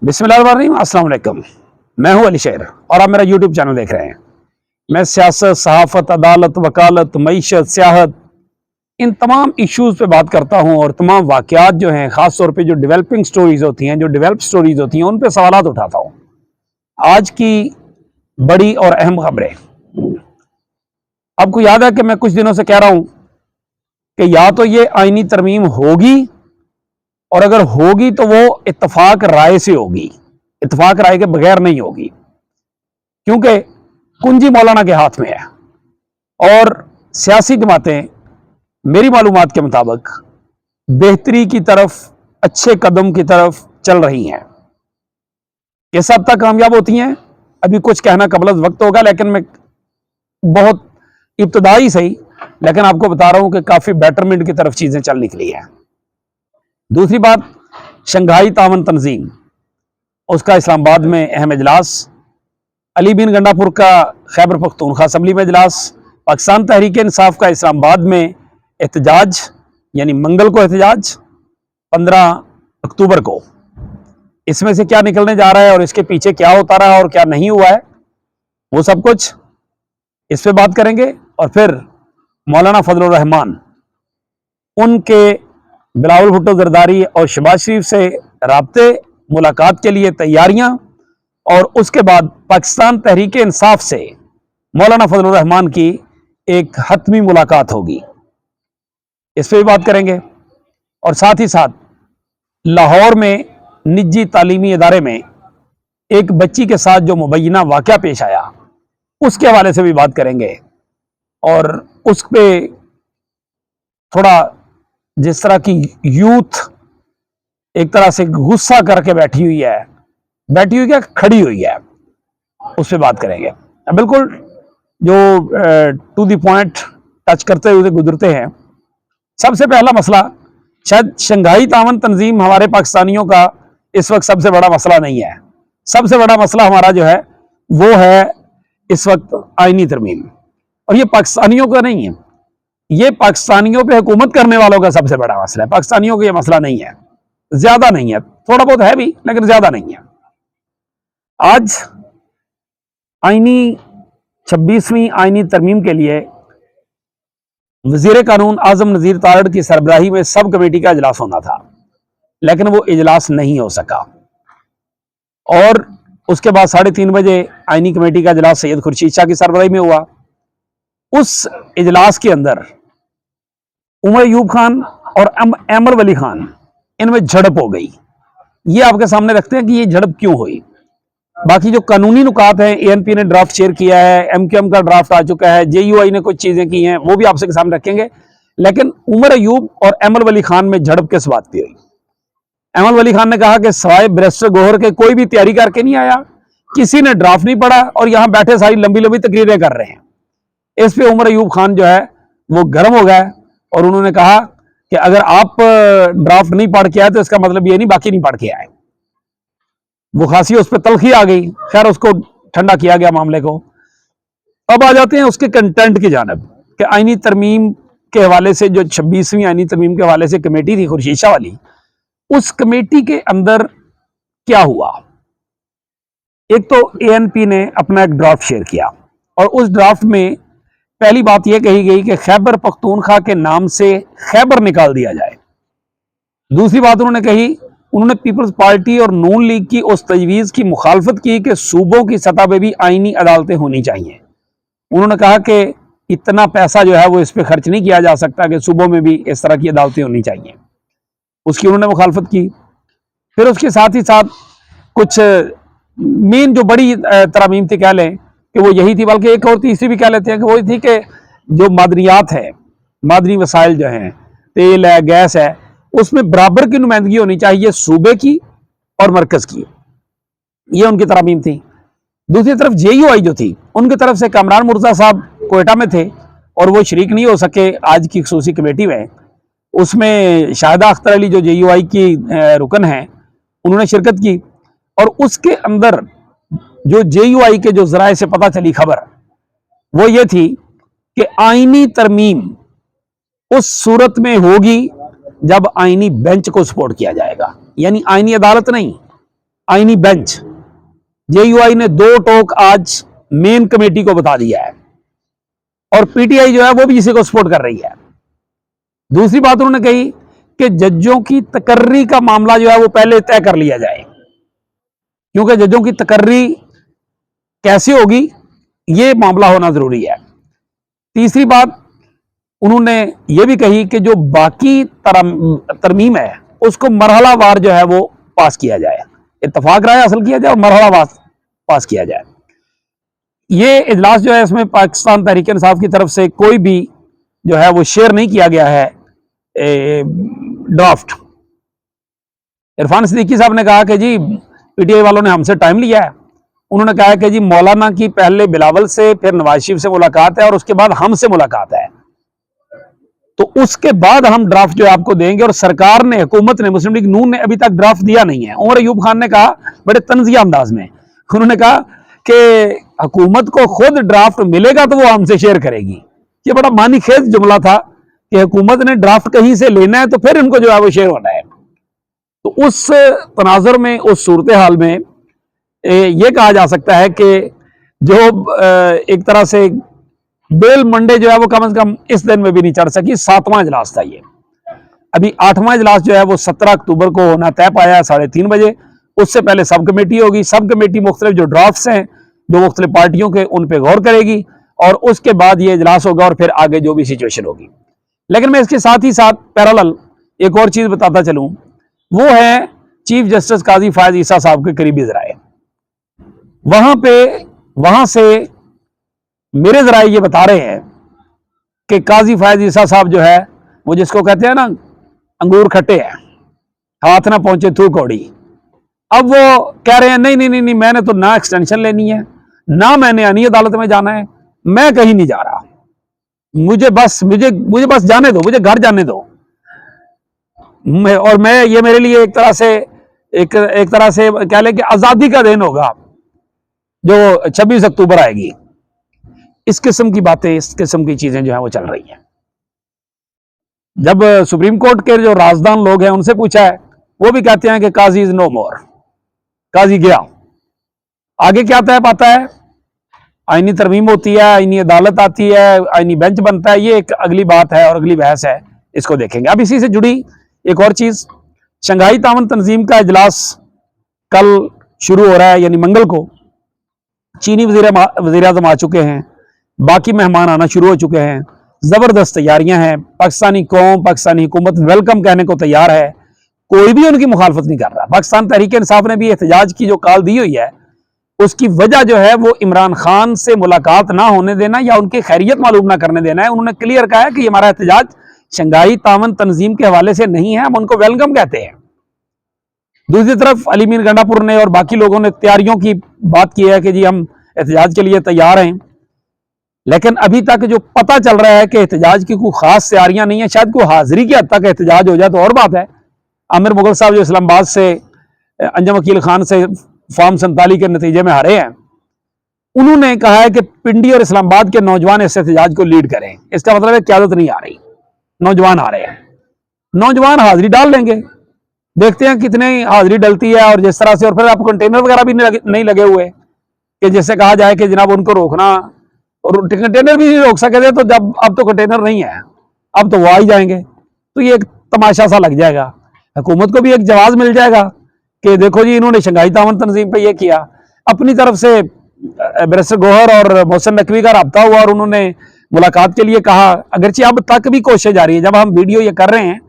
बिस्मिल्लाहिर्रहमानिर्रहीम, अस्सलाम वालेकुम। मैं हूं अली शेर और आप मेरा यूट्यूब चैनल देख रहे हैं। मैं सियासत, सहाफत, अदालत, वकालत, मईशत, सियाहत, इन तमाम इश्यूज़ पे बात करता हूं और तमाम वाक़यात जो हैं, ख़ास तौर पे जो डेवलपिंग स्टोरीज़ होती हैं, जो डेवलप स्टोरीज़ होती हैं, उन पे सवालात उठाता हूं। आज की बड़ी और अहम खबरें, आपको याद है कि मैं कुछ दिनों से कह रहा हूं कि या तो ये आईनी तरमीम होगी, और अगर होगी तो वो इत्तफाक राय से होगी, इत्तफाक राय के बगैर नहीं होगी, क्योंकि कुंजी मौलाना के हाथ में है और सियासी जमातें मेरी मालूमात के मुताबिक बेहतरी की तरफ, अच्छे कदम की तरफ चल रही हैं। किस हद तक कामयाब होती हैं अभी कुछ कहना कबल वक्त होगा, लेकिन मैं बहुत इब्तदाई सही, लेकिन आपको बता रहा हूं कि काफी बेटरमेंट की तरफ चीजें चल निकली हैं। दूसरी बात, शंघाई तावन तंजीम, उसका इस्लामाबाद में अहम इजलास, अली बिन गंडापुर का खैबर पख्तूनख्वा असम्बली में इजलास, पाकिस्तान तहरीक इंसाफ का इस्लामाबाद में एहतजाज, यानी मंगल को एहतजाज 15 अक्टूबर को। इसमें से क्या निकलने जा रहा है और इसके पीछे क्या होता रहा और क्या नहीं हुआ है, वो सब कुछ इस पे बात करेंगे। और फिर मौलाना फजलुर रहमान, उनके बिलावल भुट्टो जरदारी और शहबाज शरीफ से राब्ते, मुलाकात के लिए तैयारियां, और उसके बाद पाकिस्तान तहरीक इंसाफ से मौलाना फजलुर रहमान की एक हतमी मुलाकात होगी, इस पर भी बात करेंगे। और साथ ही साथ लाहौर में निजी तालीमी इदारे में एक बच्ची के साथ जो मुबैना वाक़या पेश आया, उसके हवाले से भी बात करेंगे। और उस पे थोड़ा, जिस तरह की यूथ एक तरह से गुस्सा करके बैठी हुई क्या खड़ी हुई है, उस पर बात करेंगे। बिल्कुल जो टू द पॉइंट टच करते हुए गुजरते हैं। सबसे पहला मसला, शायद शंघाई तावन तंजीम हमारे पाकिस्तानियों का इस वक्त सबसे बड़ा मसला नहीं है। सबसे बड़ा मसला हमारा जो है वो है इस वक्त आईनी तरमीम, और ये पाकिस्तानियों का नहीं है, ये पाकिस्तानियों पे हुकूमत करने वालों का सबसे बड़ा मसला है। पाकिस्तानियों का ये मसला नहीं है, ज्यादा नहीं है, थोड़ा बहुत है भी लेकिन ज्यादा नहीं है। आज आईनी 26वीं आईनी तरमीम के लिए वजीर कानून आजम नजीर तारड़ की सरबराही में सब कमेटी का इजलास होना था, लेकिन वो इजलास नहीं हो सका। और उसके बाद 3:30 बजे आईनी कमेटी का इजलास सैयद खुर्शीद शाह की सरबराही में हुआ। उस इजलास के अंदर उमर अयूब खान और अमर वली खान, इनमें झड़प हो गई। ये आपके सामने रखते हैं कि ये झड़प क्यों हुई। बाकी जो कानूनी नुकात हैं, एएनपी ने ड्राफ्ट शेयर किया है, एमक्यूएम का ड्राफ्ट आ चुका है, जेयूआई ने कुछ चीजें की हैं, वो भी आपसे सामने रखेंगे। लेकिन उमर अयूब और अमर वली खान में झड़प किस बात की हुई? अमर वली खान ने कहा कि सवाए बैरिस्टर गोहर के कोई भी तैयारी करके नहीं आया, किसी ने ड्राफ्ट नहीं पढ़ा, और यहां बैठे सारी लंबी लंबी तकरीरें कर रहे हैं। इस पे उमर अयूब खान जो है वो गर्म हो गए और उन्होंने कहा कि अगर आप ड्राफ्ट नहीं पढ़ के आए तो इसका मतलब ये नहीं बाकी नहीं पढ़ के आए। वो खासी, उस पर तलखी आ गई। खैर, उसको ठंडा किया गया मामले को। अब आ जाते हैं उसके कंटेंट की जानिब कि आईनी तरमीम के हवाले से, जो 26वीं आईनी तरमीम के हवाले से कमेटी थी खुर्शीद शाह वाली, उस कमेटी के अंदर क्या हुआ। एक तो एएनपी ने अपना एक ड्राफ्ट शेयर किया, और उस ड्राफ्ट में पहली बात यह कही गई कि खैबर पख्तूनख्वा के नाम से खैबर निकाल दिया जाए। दूसरी बात उन्होंने कही, उन्होंने पीपल्स पार्टी और नून लीग की उस तजवीज़ की मुखालफत की कि सूबों की सतह पे भी आईनी अदालतें होनी चाहिए। उन्होंने कहा कि इतना पैसा जो है वो इस पर खर्च नहीं किया जा सकता कि सूबों में भी इस तरह की अदालतें होनी चाहिए, उसकी उन्होंने मुखालफत की। फिर उसके साथ ही साथ कुछ मेन जो बड़ी तरमीम थी, कह लें कि वो यही थी, बल्कि एक और तीसरी भी कह लेते हैं कि वो थी कि जो मादनियात है, मादनी वसाइल जो हैं, तेल है, गैस है, उसमें बराबर की नुमाइंदगी होनी चाहिए सूबे की और मरकज की। ये उनकी तरमीम थी। दूसरी तरफ जेयूआई जो थी, उनकी तरफ से कामरान मुर्जा साहब कोयटा में थे और वो शरीक नहीं हो सके आज की खसूसी कमेटी में। उसमें शाहिदा अख्तर अली जो जेयूआई की रुकन हैं, उन्होंने शिरकत की। और उसके अंदर जो जेयूआई के जो जराए से पता चली खबर, वो ये थी कि आईनी तरमीम उस सूरत में होगी जब आईनी बेंच को सपोर्ट किया जाएगा, यानी आईनी अदालत नहीं, आईनी बेंच JUI ने 2 टोक आज मेन कमेटी को बता दिया है, और PTI जो है वो भी इसी को सपोर्ट कर रही है। दूसरी बात उन्होंने कही कि जजों की तकर्री का मामला जो है वो पहले तय कर लिया जाए, क्योंकि जजों की तकर्री कैसे होगी ये मामला होना जरूरी है। तीसरी बात उन्होंने ये भी कही कि जो बाकी तरमीम है उसको मरहलावार जो है वो पास किया जाए, इत्तफाक राय हासिल किया जाए और मरहलावार पास किया जाए। ये इजलास जो है इसमें पाकिस्तान तहरीक इंसाफ की तरफ से कोई भी जो है वो शेयर नहीं किया गया है ड्राफ्ट। इरफान सिद्दीकी साहब ने कहा कि जी PTI वालों ने हमसे टाइम लिया है। उन्होंने कहा कि जी मौलाना की पहले बिलावल से, फिर नवाज शरीफ से मुलाकात है और उसके बाद हमसे मुलाकात है, तो उसके बाद हम ड्राफ्ट जो है आपको देंगे। और सरकार ने, हुकूमत ने, मुस्लिम लीग नून ने अभी तक ड्राफ्ट दिया नहीं है। उमर अयूब खान ने कहा बड़े तंजिया अंदाज में, उन्होंने कहा कि हुकूमत को खुद ड्राफ्ट मिलेगा तो वो हमसे शेयर करेगी। ये बड़ा मानी खेज जुमला था कि हुकूमत ने ड्राफ्ट कहीं से लेना है तो फिर इनको जो है वो शेयर होना है। तो उस तनाजुर में, उस सूरत हाल में ये कहा जा सकता है कि जो एक तरह से बेल मंडे जो है वो कम से कम इस दिन में भी नहीं चढ़ सकी। 7वां इजलास था ये। अभी 8वां इजलास जो है वो 17 अक्टूबर को होना तय पाया है 3:30 बजे। उससे पहले सब कमेटी होगी। सब कमेटी मुख्तलिफ जो ड्राफ्ट्स हैं जो मुख्तलिफ पार्टियों के, उन पर गौर करेगी और उसके बाद ये इजलास होगा और फिर आगे जो भी सिचुएशन होगी। लेकिन मैं इसके साथ ही साथ पैरेलल एक और चीज बताता चलूं, वो है चीफ जस्टिस काजी फायज ईसा साहब के करीबी जराए। वहां से मेरे जराए ये बता रहे हैं कि काजी फायज ईसा साहब जो है वो, जिसको कहते हैं ना अंगूर खट्टे हैं, हाथ ना पहुंचे थू कौड़ी, अब वो कह रहे हैं नहीं नहीं नहीं नहीं, मैंने तो ना एक्सटेंशन लेनी है, ना मैंने आनी अदालत में जाना है, मैं कहीं नहीं जा रहा, मुझे बस जाने दो, मुझे घर जाने दो। और मैं, ये मेरे लिए एक तरह से कह लें कि आजादी का दिन होगा जो 26 अक्टूबर आएगी। इस किस्म की बातें, इस किस्म की चीजें जो है वो चल रही हैं। जब सुप्रीम कोर्ट के जो राजदान लोग हैं उनसे पूछा है, वो भी कहते हैं कि काजी इज नो मोर, काजी गया। आगे क्या तय पाता है? आईनी तरमीम होती है, आईनी अदालत आती है, आईनी बेंच बनता है, ये एक अगली बात है और अगली बहस है, इसको देखेंगे। अब इसी से जुड़ी एक और चीज, शंघाई तावन तंजीम का इजलास कल शुरू हो रहा है, यानी मंगल को। चीनी वजीर आजम आ चुके हैं, बाकी मेहमान आना शुरू हो चुके हैं, जबरदस्त तैयारियां हैं। पाकिस्तानी कौम, पाकिस्तानी हुकूमत वेलकम कहने को तैयार है, कोई भी उनकी मुखालफत नहीं कर रहा। पाकिस्तान तहरीक इंसाफ ने भी एहतजाज की जो कॉल दी हुई है, उसकी वजह जो है वो इमरान खान से मुलाकात ना होने देना या उनकी खैरियत मालूम ना करने देना है। उन्होंने क्लियर कहा है कि हमारा एहतजाज शंघाई तावन तंजीम के हवाले से नहीं है, हम उनको वेलकम कहते हैं। दूसरी तरफ अली मीर गंडापुर ने और बाकी लोगों ने तैयारियों की बात की है कि जी हम एहतजाज के लिए तैयार हैं, लेकिन अभी तक जो पता चल रहा है कि एहतजाज की कोई खास तैयारियां नहीं है। शायद कोई हाजिरी की हद तक एहतजाज हो जाए तो और बात है। आमिर मुगल साहब जो इस्लामाबाद से अंजम वकील खान से फॉर्म 47 के नतीजे में हारे हैं, उन्होंने कहा है कि पिंडी और इस्लामाबाद के नौजवान इस एहतजाज को लीड करें। इसका मतलब है क़यादत नहीं आ रही, नौजवान आ रहे हैं। नौजवान हाजिरी डाल लेंगे, देखते हैं कितनी हाजिरी डलती है और जिस तरह से। और फिर आप कंटेनर वगैरह भी नहीं लगे हुए कि जिससे कहा जाए कि जनाब उनको रोकना, और कंटेनर भी नहीं रोक सके थे, तो जब अब तो कंटेनर नहीं है, अब तो वो आ ही जाएंगे, तो ये एक तमाशा सा लग जाएगा। हुकूमत को भी एक जवाब मिल जाएगा कि देखो जी इन्होंने शंघाई तावन तंजीम पे ये किया। अपनी तरफ से बैरिस्टर गौहर और मोहसिन नकवी का रब्ता हुआ और उन्होंने मुलाकात के लिए कहा। अगरचे अब तक भी कोशिशें जारी है, जब हम वीडियो ये कर रहे हैं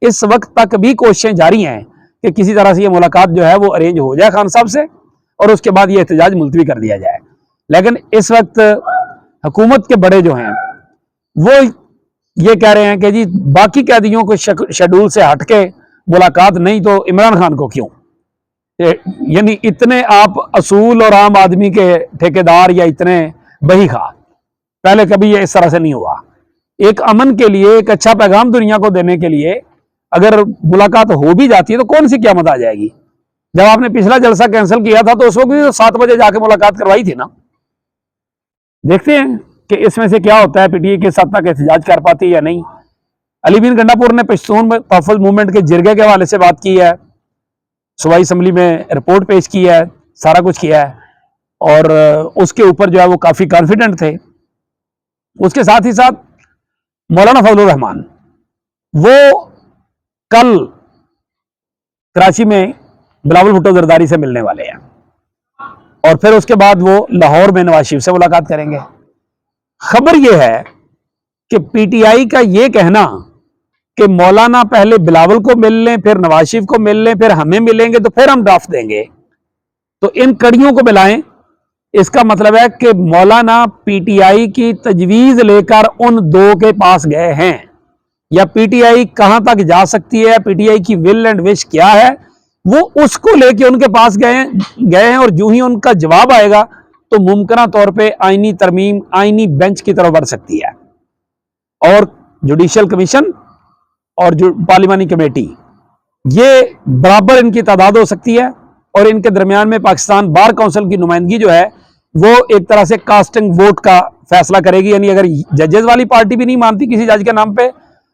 इस वक्त तक भी कोशिशें जारी हैं कि किसी तरह से ये मुलाकात जो है वो अरेंज हो जाए खान साहब से और उसके बाद ये एहतजाज मुलतवी कर दिया जाए। लेकिन इस वक्त हुकूमत के बड़े जो हैं वो ये कह रहे हैं कि जी बाकी कैदियों को शेड्यूल से हटके मुलाकात नहीं तो इमरान खान को क्यों? यानी इतने आप असूल और आम आदमी के ठेकेदार या इतने बही खा, पहले कभी ये इस तरह से नहीं हुआ। एक अमन के लिए, एक अच्छा पैगाम दुनिया को देने के लिए अगर मुलाकात हो भी जाती है तो कौन सी क़यामत आ जाएगी? जब आपने पिछला जलसा कैंसिल किया था तो उस वक्त भी तो 7 बजे जाके मुलाकात करवाई थी ना। देखते हैं कि इसमें से क्या होता है, PTI के साथ तक एहतजाज कर पाती है या नहीं। अली मीर गंडापुर ने पश्तून तहफ़्फ़ुज़ मूवमेंट के जिरगे के हवाले से बात की है। صوبائی اسمبلی میں رپورٹ پیش کی ہے، سارا کچھ کیا ہے، اور اس کے اوپر جو ہے وہ کافی کانفیڈنٹ تھے۔ اس کے ساتھ ہی ساتھ مولانا فضل الرحمان وہ کل کراچی میں بلاول بھٹو زرداری سے ملنے والے ہیں، اور پھر اس کے بعد وہ لاہور میں نواز شریف سے ملاقات کریں گے۔ خبر یہ ہے کہ پی ٹی آئی کا یہ کہنا کہ مولانا پہلے بلاول کو مل لیں، پھر نواز شریف کو مل لیں، پھر ہمیں ملیں گے تو پھر ہم ڈرافٹ دیں گے، تو ان کڑیوں کو ملائیں۔ اس کا مطلب ہے کہ مولانا پی ٹی آئی کی تجویز لے کر ان دو کے پاس گئے ہیں، یا پی ٹی آئی کہاں تک جا سکتی ہے، پی ٹی آئی کی ول اینڈ وش کیا ہے، وہ اس کو لے کے ان کے پاس گئے ہیں، اور جو ہی ان کا جواب آئے گا تو ممکنہ طور پہ آئینی ترمیم آئینی بینچ کی طرف بڑھ سکتی ہے، اور جوڈیشل کمیشن اور جو پارلیمانی کمیٹی یہ برابر ان کی تعداد ہو سکتی ہے، اور ان کے درمیان میں پاکستان بار کونسل کی نمائندگی جو ہے وہ ایک طرح سے کاسٹنگ ووٹ کا فیصلہ کرے گی، یعنی اگر ججز والی پارٹی بھی نہیں مانتی کسی جج کے نام پہ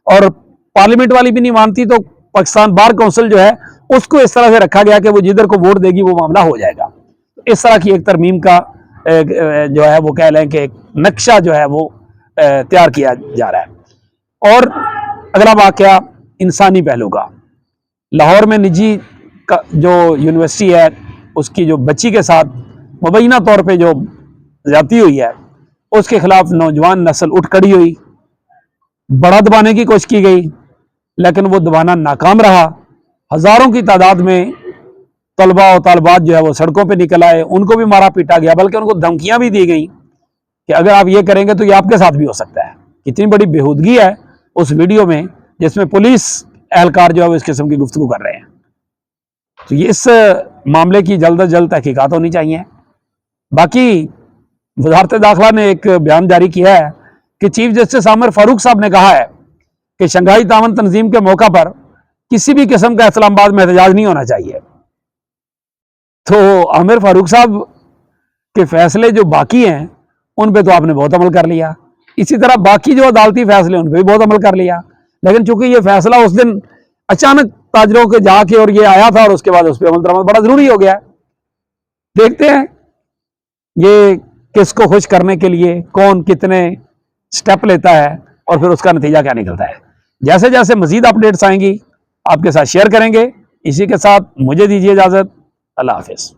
اور پارلیمنٹ والی بھی نہیں مانتی، تو پاکستان بار کونسل جو ہے اس کو اس طرح سے رکھا گیا کہ وہ جدھر کو ووٹ دے گی وہ معاملہ ہو جائے گا۔ اس طرح کی ایک ترمیم کا جو ہے وہ کہہ لیں کہ ایک نقشہ جو ہے وہ تیار کیا جا رہا ہے۔ اور اگلا واقعہ انسانی پہلو کا، لاہور میں نجی جو یونیورسٹی ہے اس کی جو بچی کے ساتھ مبینہ طور پہ جو زیادتی ہوئی ہے اس کے خلاف نوجوان نسل اٹھ کھڑی ہوئی، بڑا دبانے کی کوشش کی گئی لیکن وہ دبانا ناکام رہا۔ ہزاروں کی تعداد میں طلباء و طالبات جو ہے وہ سڑکوں پہ نکل آئے، ان کو بھی مارا پیٹا گیا، بلکہ ان کو دھمکیاں بھی دی گئیں کہ اگر آپ یہ کریں گے تو یہ آپ کے ساتھ بھی ہو سکتا ہے۔ کتنی بڑی بےہودگی ہے اس ویڈیو میں جس میں پولیس اہلکار جو ہے وہ اس قسم کی گفتگو کر رہے ہیں۔ تو یہ اس معاملے کی جلد از جلد تحقیقات ہونی چاہیے۔ باقی وزارت داخلہ نے ایک بیان جاری کیا ہے کہ چیف جسٹس عامر فاروق صاحب نے کہا ہے کہ شنگھائی تعاون تنظیم کے موقع پر کسی بھی قسم کا اسلام آباد میں احتجاج نہیں ہونا چاہیے۔ تو عامر فاروق صاحب کے فیصلے جو باقی ہیں ان پہ تو آپ نے بہت عمل کر لیا، اسی طرح باقی جو عدالتی فیصلے ان پہ بھی بہت عمل کر لیا، لیکن چونکہ یہ فیصلہ اس دن اچانک تاجروں کے جا کے اور یہ آیا تھا اور اس کے بعد اس پہ عمل درآمد بڑا ضروری ہو گیا۔ دیکھتے ہیں یہ کس کو خوش کرنے کے لیے کون کتنے سٹیپ لیتا ہے اور پھر اس کا نتیجہ کیا نکلتا ہے۔ جیسے جیسے مزید اپڈیٹس آئیں گی آپ کے ساتھ شیئر کریں گے۔ اسی کے ساتھ مجھے دیجیے اجازت، اللہ حافظ۔